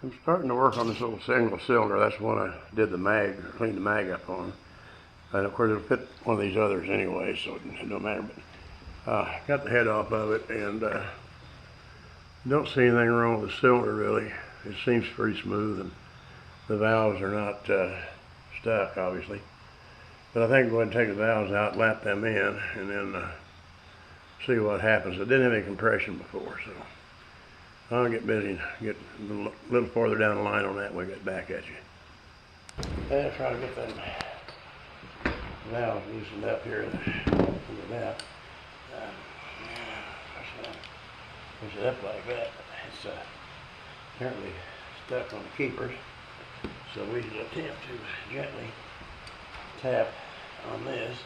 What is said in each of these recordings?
I'm starting to work on this little single cylinder. That's the one I did the mag, cleaned the mag up on. And of course it'll fit one of these others anyway, so it don't matter. But got the head off of it, and don't see anything wrong with the cylinder really. It seems pretty smooth, and the valves are not stuck, obviously. But I think I'll go ahead and take the valves out, lap them in, and then see what happens. It didn't have any compression before, so I'll get busy and get a little farther down the line on that when we get back at you. And try to get them valves loosened up here from the valve. Push it up like that. It's apparently stuck on the keepers, so we should attempt to gently tap on this.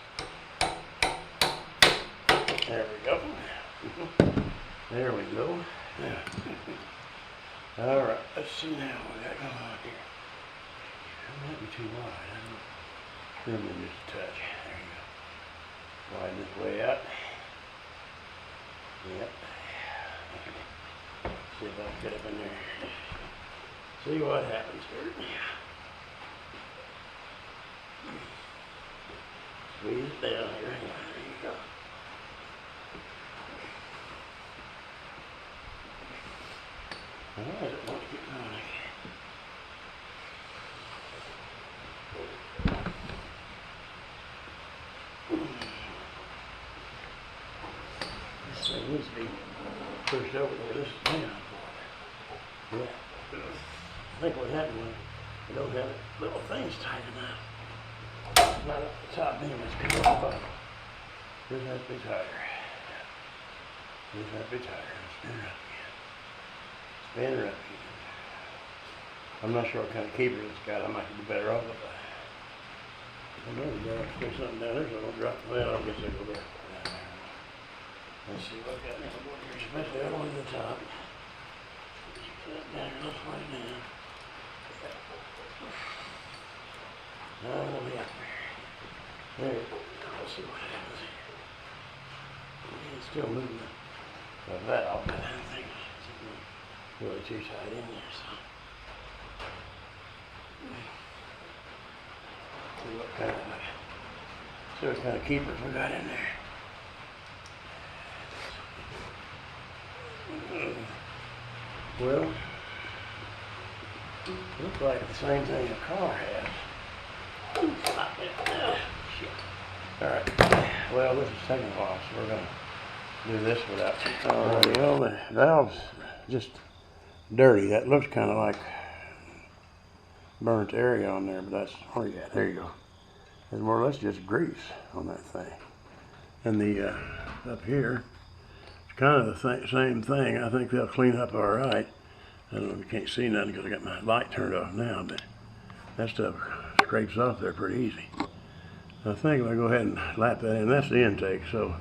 There we go. There we go. All right, let's see now what we got going on here. That might be too wide. I don't know. Trim in just a touch. There you go. Widen this way out. Yep. See if I can get up in there. See what happens here. Squeeze it down here. There you go. Alright, it wants to get going again. This thing needs to be pushed over there. This is down. Yeah. I think what happened was we don't have little things tight enough. Not up the top beam, it's coming off the bottom. This has to be tighter. This has to be tighter. Spin her up again. Spin her up again. I'm not sure what kind of keeper it's got. I might be better off with that. I know we gotta stick something down there so I don't drop the well. I guess I'll go there. Let's see what I got now here, especially all the way to the top. Put that down here, let's way down. Now we'll be up there. There you go. Let's see what happens here. It's still moving the valve, but I don't think it's really too tight in there, so. See what kind of keepers we got in there. Well, looks like the same thing a car has. Alright, well this is taking a while, so we're going to do this without. Alright, well the valve's just dirty. That looks kind of like burnt area on there, but that's, oh yeah, there you go. There's more or less just grease on that thing. And the up here, it's kind of the same thing. I think they'll clean up all right. I don't know if you can't see nothing because I got my light turned off now, but that stuff scrapes off there pretty easy. I think if I go ahead and lap that in, that's the intake, so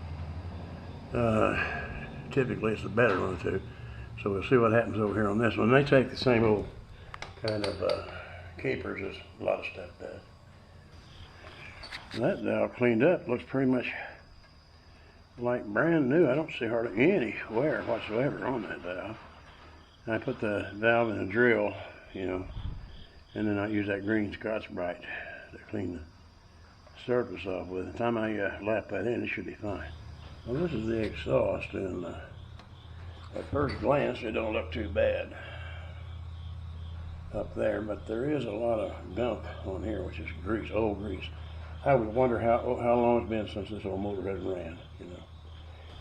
typically it's the better one too. So we'll see what happens over here on this one. They take the same old kind of keepers as a lot of stuff does. And that valve cleaned up, looks pretty much like brand new. I don't see hardly any wear whatsoever on that valve. I put the valve in a drill, you know, and then I use that green Scotch-Brite to clean the surface off with. By the time I lap that in, it should be fine. Well, this is the exhaust, and at first glance, it don't look too bad up there, but there is a lot of gunk on here, which is grease, old grease. I would wonder how long it's been since this old motor has ran, you know.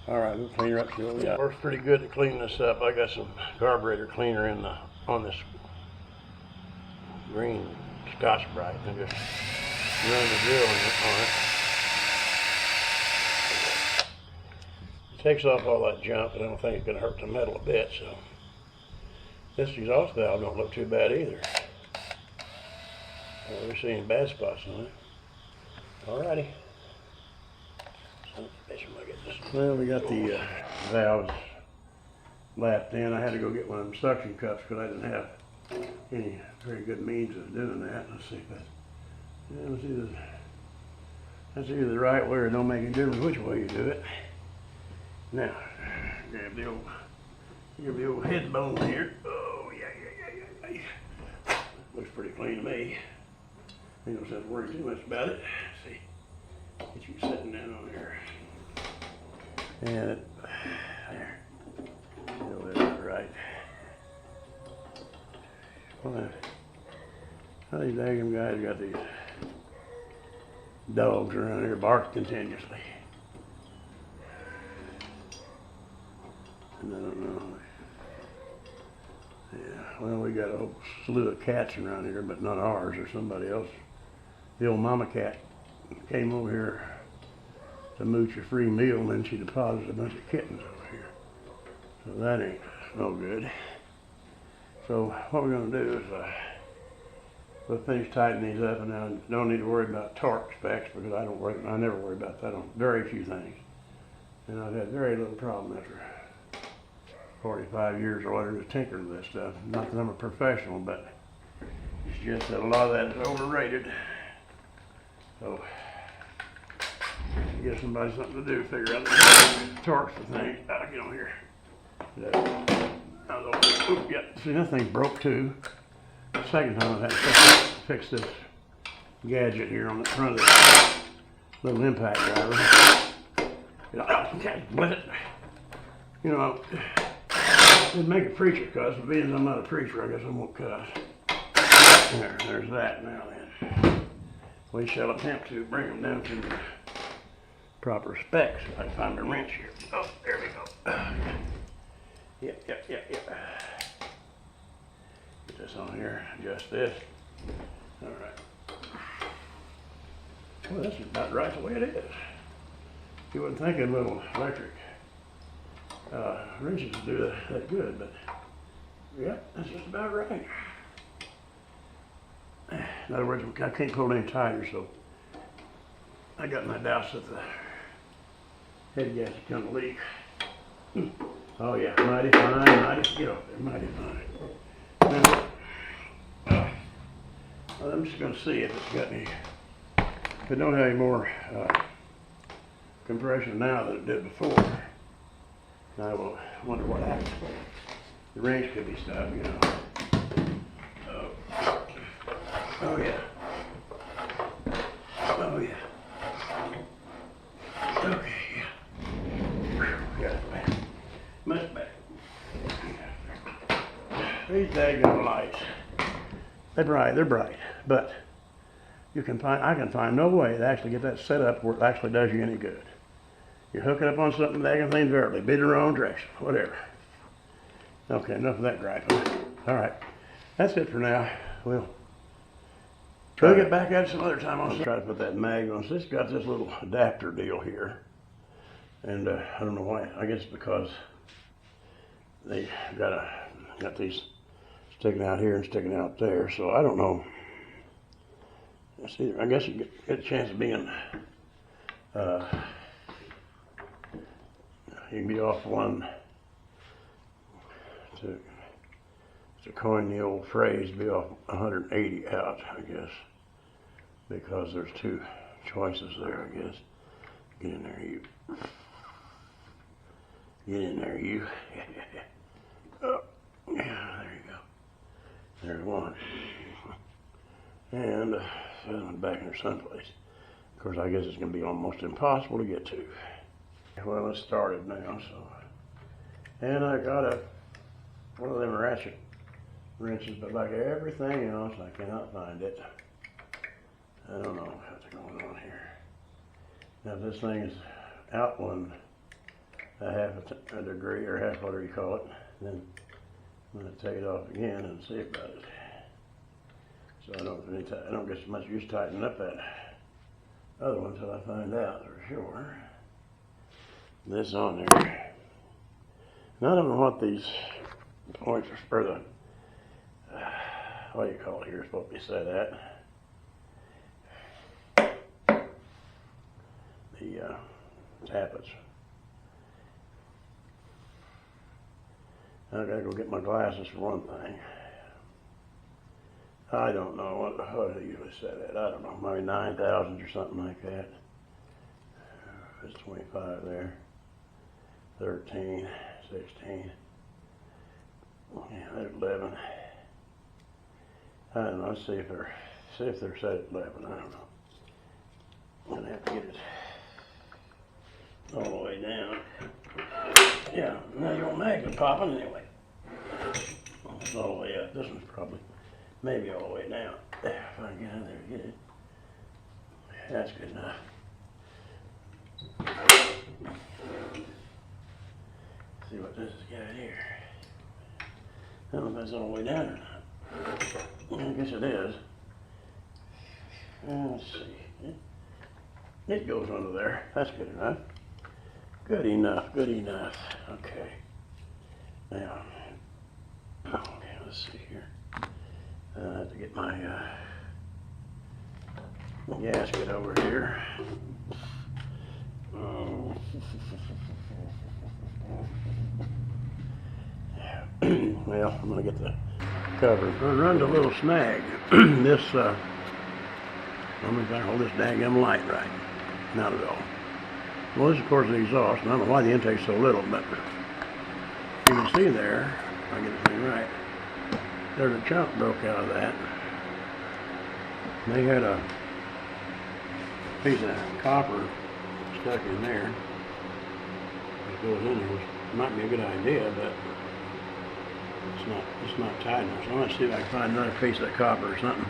All right, we'll clean her up, see what we got. Works pretty good to clean this up. I got some carburetor cleaner on this green Scotch-Brite, and just run the drill on it. It takes off all that junk, but I don't think it's going to hurt the metal a bit. So this exhaust valve don't look too bad either. We're seeing bad spots on it. Alrighty. Well, we got the valves lapped in. I had to go get one of them suction cups because I didn't have any very good means of doing that. Let's see if that's, yeah, that's either the right way or it don't make any difference which way you do it. Now, grab the old head bone here. Oh, yeah. Alright. Looks pretty clean to me. You don't have to worry too much about it. See, get you sitting down on there. And it, there. That's right. Well, these daggum guys got these dogs around here barking continuously. And I don't know. Yeah, well, we got a whole slew of cats around here, but not ours or somebody else. The old mama cat came over here to mooch a free meal, and then she deposited a bunch of kittens over here. So that ain't no good. So what we're going to do is we'll finish tightening these up, and I don't need to worry about torque specs because I never worry about that on very few things. And I've had very little problem after 45 years or whatever to tinker with this stuff. Not that I'm a professional, but it's just that a lot of that is overrated. So give somebody something to do, figure out the torques for things. Get on here. Yeah, see, that thing broke too. The second time I had to fix this gadget here on the front of the little impact driver. Okay, bless it. You know, it'd make a preacher cuss, but being I'm not a preacher, I guess I won't cuss. There's that now then. We shall attempt to bring them down to the proper specs. If I can find the wrench here. Oh, there we go. Yep. Get this on here, adjust this. All right. Well, that's about right the way it is. You wouldn't think a little electric wrenches would do that good, but yeah, that's just about right. In other words, I can't pull it any tighter, so I got my doubts that the head gasket going to leak. Oh yeah, mighty fine, get off there, mighty fine. Now, well, I'm just going to see if it's got any, if it don't have any more compression now than it did before. And I will wonder what happens. The wrench could be stuck, you know. Oh yeah. Oh yeah. Okay, yeah. Got it back. Much better. These daggone lights. They're bright, but I can find no way to actually get that set up where it actually does you any good. You hook it up on something, daggone thing invariably, be the wrong direction, whatever. Okay, enough of that gripe. All right, that's it for now. We'll get back at it some other time. I'll try to put that mag on. So it's got this little adapter deal here, and I don't know why. I guess because they got these sticking out here and sticking out there. So I don't know. See, I guess you get a chance of being. You can be off one. To coin the old phrase, be off 180 out, I guess, because there's two choices there, I guess. Get in there, you. Get in there, you. Oh, yeah, there you go. There's one. And the other one back in there someplace. Of course, I guess it's going to be almost impossible to get to. Well, it's started now, so. And I got one of them ratchet wrenches, but like everything else, I cannot find it. I don't know what's going on here. Now, if this thing is out a half a degree, or half whatever you call it, then I'm going to take it off again and see about it. So I don't get so much use tightening up that other one until I find out for sure. This on there. And I don't know what these points are for the, what do you call it here, supposed to be set at. The tappets. I gotta go get my glasses for one thing. I don't know what they usually set at. I don't know, maybe 9 thousandths or something like that. It's 25 there. 13, 16. Yeah, there's 11. I don't know, let's see if they're set at 11, I don't know. I'm gonna have to get it all the way down. Yeah, now your mags are popping anyway. It's all the way up. This one's probably, maybe all the way down. There, if I can get in there and get it. That's good enough. See what this has got here. I don't know if that's all the way down or not. I guess it is. Let's see. It goes under there. That's good enough. Good enough, good enough. Okay. Now, okay, let's see here. I have to get my gasket over here. Well, I'm gonna get the cover. I'm gonna run to a little snag. This, let me if I hold this daggum light right. Not at all. Well, this is of course the exhaust, and I don't know why the intake's so little, but you can see there, if I get this thing right, there's a chunk broke out of that. They had a piece of copper stuck in there. It goes in there, which might be a good idea, but it's not tight enough. So I'm gonna see if I can find another piece of copper or something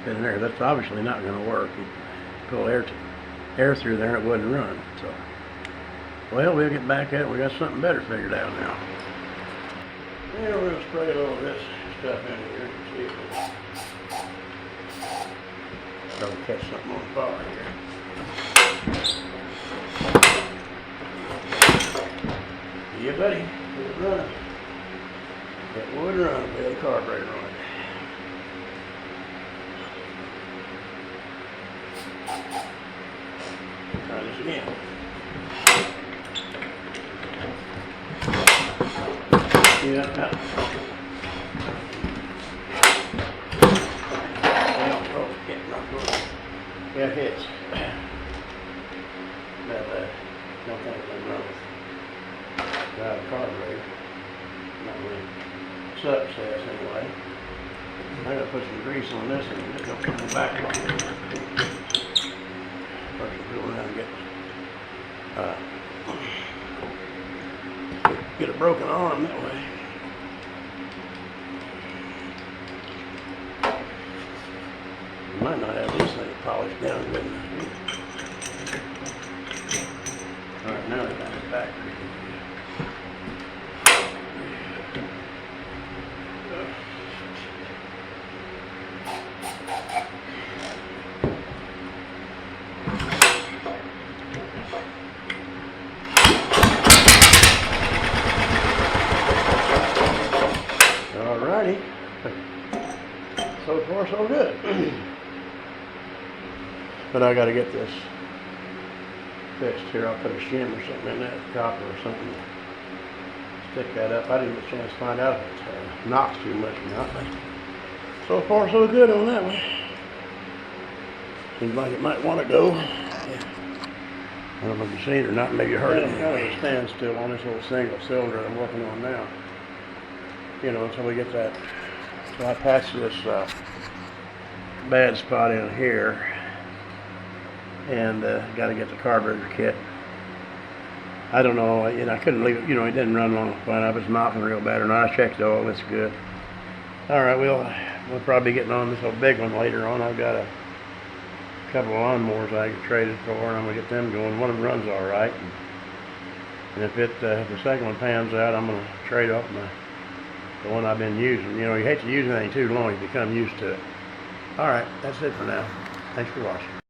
in there. That's obviously not gonna work. You pull air through there and it wouldn't run. So, well, we'll get back at it. We got something better figured out now. Yeah, we're gonna spray all this stuff in here and see if it's gonna catch something on fire here. Yeah, buddy, it would run. It would run with a carburetor on it. Try this again. Yeah. Yeah, it hits. But don't think it's wrong with the carburetor. Not really success anyway. I gotta put some grease on this and it don't come back on. First go around and get a broken arm that way. You might not have this thing polished down good enough. Alright, now we got it back. Alrighty. So far, so good. But I got to get this fixed here. I'll put a shim or something in that, copper or something. Stick that up. I didn't get a chance to find out if it knocks too much or not. But so far, so good on that one. Seems like it might want to go. Yeah. I don't know if you've seen it or not. Maybe you heard it. I'm kind of a standstill on this little single cylinder I'm working on now. You know, until we get that. So I patched this bad spot in here. And got to get the carburetor kit. I don't know, and I couldn't leave it, you know, it didn't run long enough. It's knocking real bad, and I checked it all, it's good. Alright, we'll probably be getting on this little big one later on. I've got a couple of lawnmowers I traded for, and I'm going to get them going. One of them runs alright. And if the second one pans out, I'm going to trade off the one I've been using. You know, you hate to use anything too long, you become used to it. Alright, that's it for now. Thanks for watching.